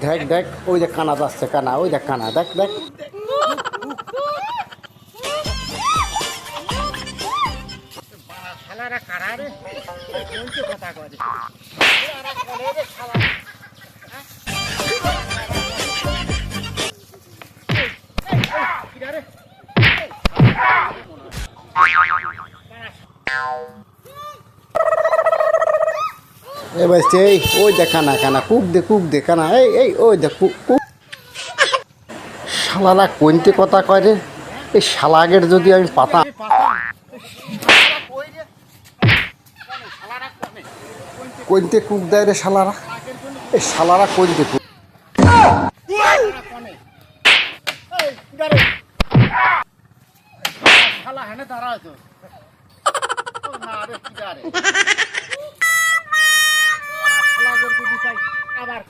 দেখ দেখ ওই যে কানা যাচ্ছে, কানা ওই দেখ, কানা দেখ দেখ। এ বলছে এই ওই দেখ কানা, কানা কুক দে কানা, এই ওই দেখ কুক। শালারা কোনতে কথা কয় রে, এই শালাগের যদি আমি পাতা কোনতে কুক দেয় রে শালারা, এই শালারা কোনতে কুক। আবার